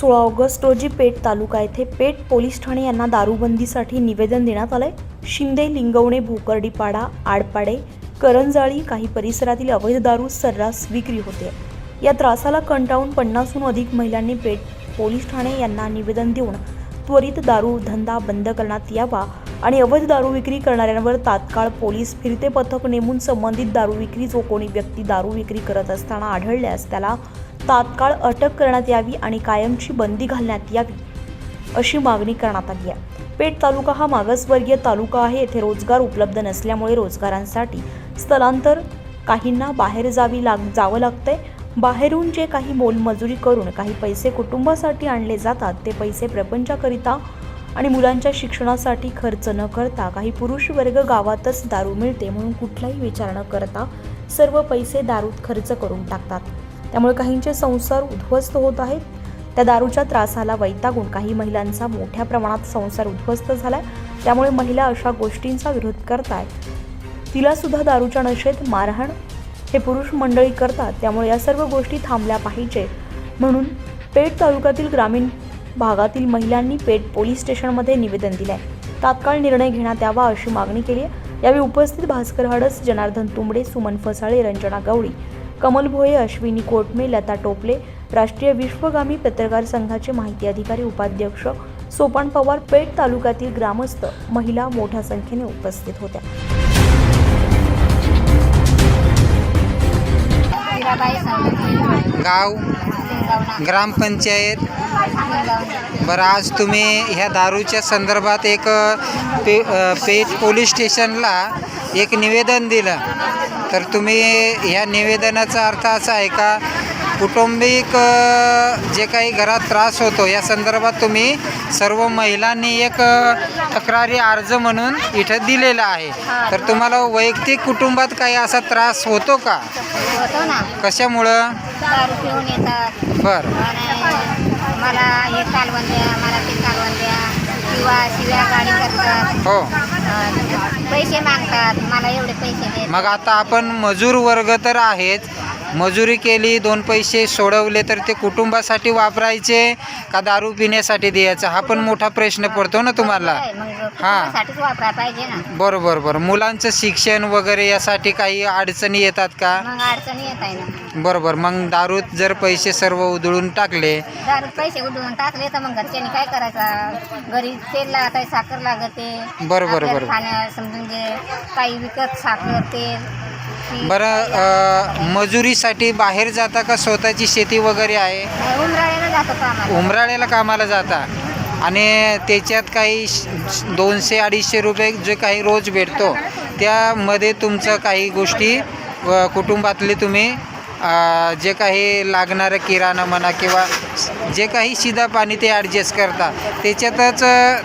16 August रोजी पेठ तालुका येथे पेठ police Thane यांना दारूबंदीसाठी निवेदन देण्यात आले। शिंदे, लिंगवणे, भोकर्डीपाडा, आडपाडे, करंजाळी काही परिसरातील अवैध दारू सर्रास विक्री होते। या त्रासाला कंटाळून 50हून अधिक महिलांनी पेठ पोलीस ठाणे यांना निवेदन देऊन त्वरित दारू धंदा बंद करण्यात यावा आणि अवैध दारू विक्री करणाऱ्यांवर तात्काळ पोलीस फिरते पथक नेमून संबंधित दारू विक्री जो कोणी व्यक्ती दारू विक्री करत असताना आढळल्यास त्याला तात्काळ अटक करण्यात यावी आणि कायमची बंदी घालण्यात यावी अशी मागणी करण्यात आली आहे। पेठ तालुका हा मागासवर्गीय तालुका आहे। येथे रोजगार उपलब्ध नसल्यामुळे रोजगारांसाठी स्थलांतर काहींना बाहेर जावं लागतंय। बाहेरून जे काही मोलमजुरी करून काही पैसे कुटुंबासाठी आणले जातात ते पैसे प्रपंचाकरिता आणि मुलांच्या शिक्षणासाठी खर्च न करता काही पुरुष वर्ग गावातच दारू मिळते म्हणून कुठलाही विचार न करता सर्व पैसे दारूत खर्च करून टाकतात। त्यामुळे काहींचे संसार उद्ध्वस्त होत आहेत। त्या दारूच्या त्रासाला वैतागून काही महिलांचा मोठ्या प्रमाणात संसार उद्ध्वस्त झालाय। त्यामुळे महिला अशा गोष्टींचा विरोध करतायत। तिला सुद्धा दारूच्या नशेत मारहाण हे पुरुष मंडळी करतात। त्यामुळे या सर्व गोष्टी थांबल्या पाहिजे म्हणून पेठ तालुक्यातील ग्रामीण भागातील महिलांनी पेठ पोलीस स्टेशनमध्ये निवेदन दिले आहे। तात्काळ निर्णय घेण्यात यावा अशी मागणी केली आहे। यावेळी उपस्थित भास्कर हडस, जनार्दन तुंबडे, सुमन फसाळे, रंजना गवळी, कमल भोये, अश्विनी कोटमे, लता टोपले, राष्ट्रीय विश्वगामी पत्रकार संघाचे माहिती अधिकारी उपाध्यक्ष सोपान पवार, पेठ तालुक्यातील ग्रामस्थ, महिला मोठ्या संख्येने उपस्थित होत्या। गाव ग्रामपंचायत। बरं, आज तुम्ही ह्या दारूच्या संदर्भात एक पेठ पोलीस स्टेशनला एक निवेदन दिलं, तर तुम्ही ह्या निवेदनाचा अर्थ असा आहे का कौटुंबिक जे काही घरात त्रास होतो या संदर्भात तुम्ही सर्व महिलांनी एक तक्रारी अर्ज म्हणून इथं दिलेला आहे। तर तुम्हाला वैयक्तिक कुटुंबात काही असा त्रास होतो का? होतो ना। कशामुळं? दारू पिऊन येतात। बरं, मला हे कालवण द्या, मला ते कालवण द्या किंवा शिव्या गाडी करतात। हो, पैसे मागतात, मला एवढे पैसे दे। मग आता आपण मजूर वर्ग तर आहेत, मजुरी केली, 2 पैसे सोडवले तर ते कुटुंबासाठी वापरायचे का दारू पिण्यासाठी द्यायचा हा पण मोठा प्रश्न पडतो ना तुम्हाला। हां, साठीच वापरायला पाहिजे ना। बरोबर बरं। मुलांचं शिक्षण वगैरे यासाठी काही अडचणी येतात का? मग अडचणी येत आहे ना। बरोबर। मग दारूत जर पैसे सर्व उधळून टाकले, दारूत पैसे उधळून टाकले तर मग घरच्यांनी काय करायचं? घरी तेल लागत आहे, साखर लागते। बरोबर बरोबर। खाण्या समजून जे काही विकत साखर तेल। बरं, मजुरीसाठी बाहेर जाता का स्वतःची शेती वगैरे आहे? उमराळ्याला जातो कामाला। उमराळ्याला कामाला जाता आणि त्याच्यात काही 200-250 रुपये जे काही रोज भेटतो त्यामध्ये तुमचं काही गोष्टी कुटुंबातले तुम्ही जे काही लागणारं किराणा म्हणा किंवा जे काही शिदा पाणी ते ॲडजस्ट करता। त्याच्यातच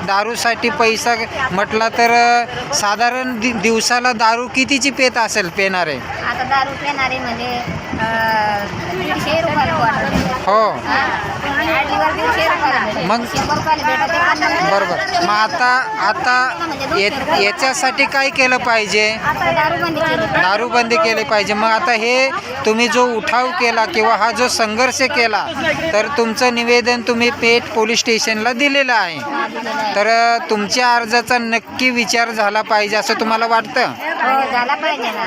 दारूसाठी पैसा म्हटला तर साधारण दिवसाला दारू कितीची पेत असेल पेणारे? आता दारू पेणारे म्हणजे 150 रुपये। हो, मग बरोबर। मग आता याच्यासाठी काय केलं पाहिजे? दारूबंदी केली पाहिजे। मग आता हे तुम्ही जो उठाव केला किंवा हा जो संघर्ष केला तर तुमचं निवेदन तुम्ही पेठ पोलीस स्टेशनला दिलेलं आहे, तर तुमच्या अर्जाचा नक्की विचार झाला पाहिजे असं तुम्हाला वाटतं?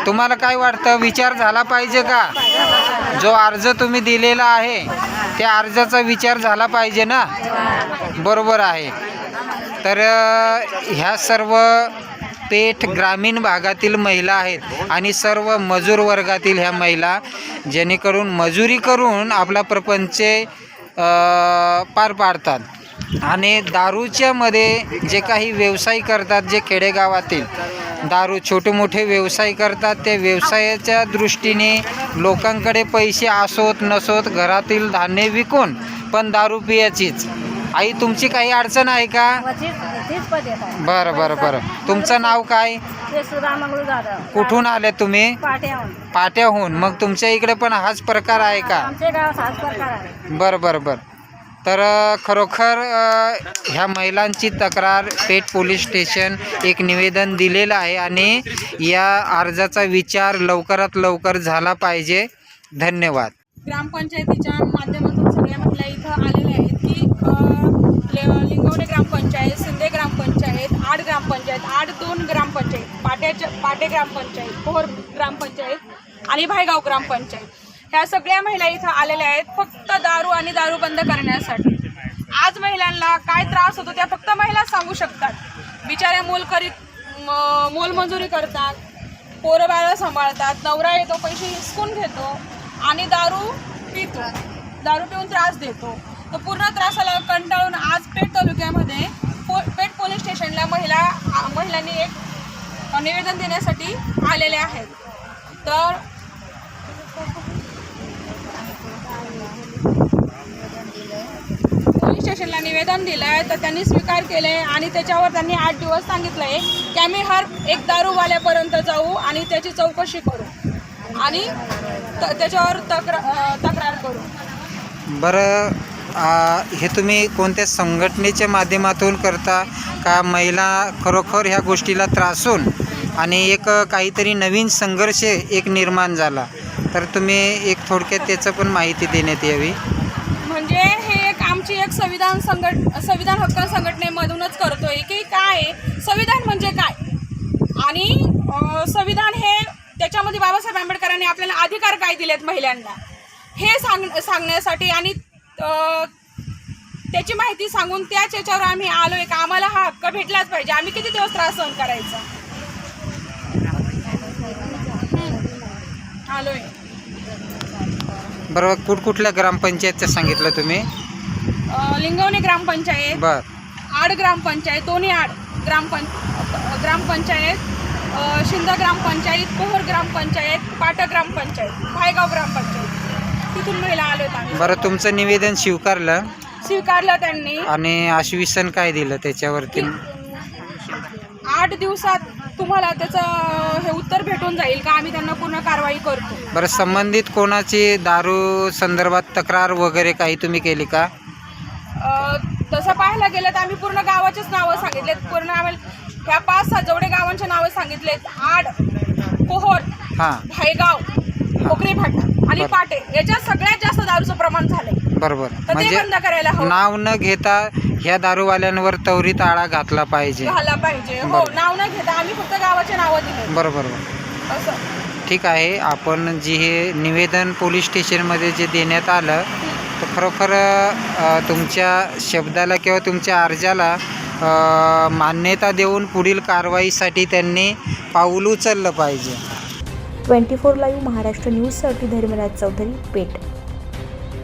तुम्हाला काय वाटतं, विचार झाला पाहिजे का? जो अर्ज तुम्ही दिलेला आहे त्या अर्जाचा विचार झाला पाहिजे ना? बरोबर आहे। तर ह्या सर्व पेठ ग्रामीण भागातील महिला आहेत आणि सर्व मजूर वर्गातील ह्या महिला जेणेकरून मजुरी करून आपला प्रपंच पार पाडतात आणि दारूच्या मध्ये जे काही व्यवसाय करतात, जे खेडेगावातील दारू छोटे मोठे व्यवसाय करतात, त्या व्यवसायाच्या दृष्टीने लोकांकडे पैसे असोत नसोत घरातील धान्य विकून पण दारू पियाचीच। आई, तुमची काही अडचण आहे का? बरं बरं बरं। तुमचं नाव काय? कुठून आले तुम्ही? पाट्याहून। मग तुमच्या इकडे पण हाच प्रकार आहे का? बरं बरं बरं। तर खरोखर ह्या महिलांची तक्रार पेठ पोलीस स्टेशन एक निवेदन दिलेलं आहे आणि या अर्जाचा विचार लवकरात लवकर झाला पाहिजे। धन्यवाद। ग्रामपंचायतीच्या माध्यमातून सगळ्या महिला इथं आलेल्या आहेत की लिंगवणे ग्रामपंचायत, शिंदे ग्रामपंचायत, आड ग्रामपंचायत, 8-2 ग्रामपंचायत, पाटे ग्रामपंचायत, पोहर ग्रामपंचायत आणि भायगाव ग्रामपंचायत, ह्या सगळ्या महिला इथं आलेल्या आहेत फक्त दारू आणि दारू बंद करण्यासाठी. आज महिलांना काय त्रास होतो त्या फक्त महिला सांगू शकतात. बिचाऱ्या मोलमजुरी करतात, पोरं बाळं सांभाळतात, नवरा येतो पैसे हिसकून घेतो आणि दारू पिऊन त्रास देतो. तो पूर्ण त्रासाला कंटाळून आज पेठ तालुक्यामध्ये पेठ पोलीस स्टेशनला महिलांनी एक निवेदन देण्यासाठी आलेले आहेत. तर पोलीस स्टेशनला निवेदन दिलं आहे तर त्यांनी स्वीकार केले आहे आणि त्याच्यावर त्यांनी 8 दिवस सांगितलं आहे की आम्ही हर एक दारूवाल्यापर्यंत जाऊ आणि त्याची चौकशी करू आणि त्याच्यावर तक्रार करू. बरं, हे तुम्ही कोणत्या संघटनेच्या माध्यमातून करता का महिला खरोखर ह्या गोष्टीला त्रासून आणि एक काहीतरी नवीन संघर्ष एक निर्माण झाला, तर तुम्ही एक थोडक्यात त्याचं पण माहिती देण्यात यावी. म्हणजे हे एक आमची एक संविधान हक्क संघटनेमधूनच करतोय की काय संविधान म्हणजे काय आणि संविधान हे त्याच्यामध्ये बाबासाहेब आंबेडकरांनी आपल्याला अधिकार काय दिलेत महिलांना हे सांगण्यासाठी आणि त्याची माहिती सांगून त्याच याच्यावर आम्ही आलोय का आम्हाला हा हक्क भेटलाच पाहिजे. आम्ही किती दिवस त्रास सहन करायचा आलोय. बरोबर, कुठल्या ग्रामपंचायतचं सांगितलं तुम्ही? लिंगवणे ग्रामपंचायत, बर, आड ग्रामपंचायत, दोन्ही आड ग्रामपंचायत, शिंदे ग्रामपंचायत, पोहर ग्रामपंचायत, पाटा ग्रामपंचायत, भायगाव ग्रामपंचायत, तिथून महिला आलोय आम्ही. बरं, तुमचं निवेदन स्वीकारलं त्यांनी आणि आश्वासन काय दिलं त्याच्यावरती? 8 दिवसात तुम्हाला त्याचं हे उत्तर भेटून जाईल का आम्ही त्यांना पूर्ण कारवाई करतो. बरं, संबंधित कोणाची दारू संदर्भात तक्रार वगैरे काही तुम्ही केली का? तसं पाहायला गेलं तर आम्ही पूर्ण गावाचेच नावं सांगितलेत. पूर्ण आम्हाला ह्या 5-6 जेवढे गावांचे नावं सांगितलेत, आड, पोहर, भायगाव, कोकरे फाटा आणि पाटे, याच्यात सगळ्यात जास्त दारूचं प्रमाण झालंय. बरोबर, तर ते म्हणजे बंद करायला हवं. नाव न घेता ह्या दारूवाल्यांवर त्वरित आळा घातला पाहिजे. हो, नाव न घेता आम्ही फक्त गावाचे नावं दिले. बरोबर, असं ठीक आहे. आपण जे हे निवेदन पोलीस स्टेशनमध्ये जे देण्यात आलं तर खरोखर तुमच्या शब्दाला किंवा तुमच्या अर्जाला मान्यता देऊन पुढील कारवाईसाठी त्यांनी पाऊल उचललं पाहिजे. 24 लाईव्ह महाराष्ट्र न्यूजसाठी धर्मराज चौधरी, पेठ.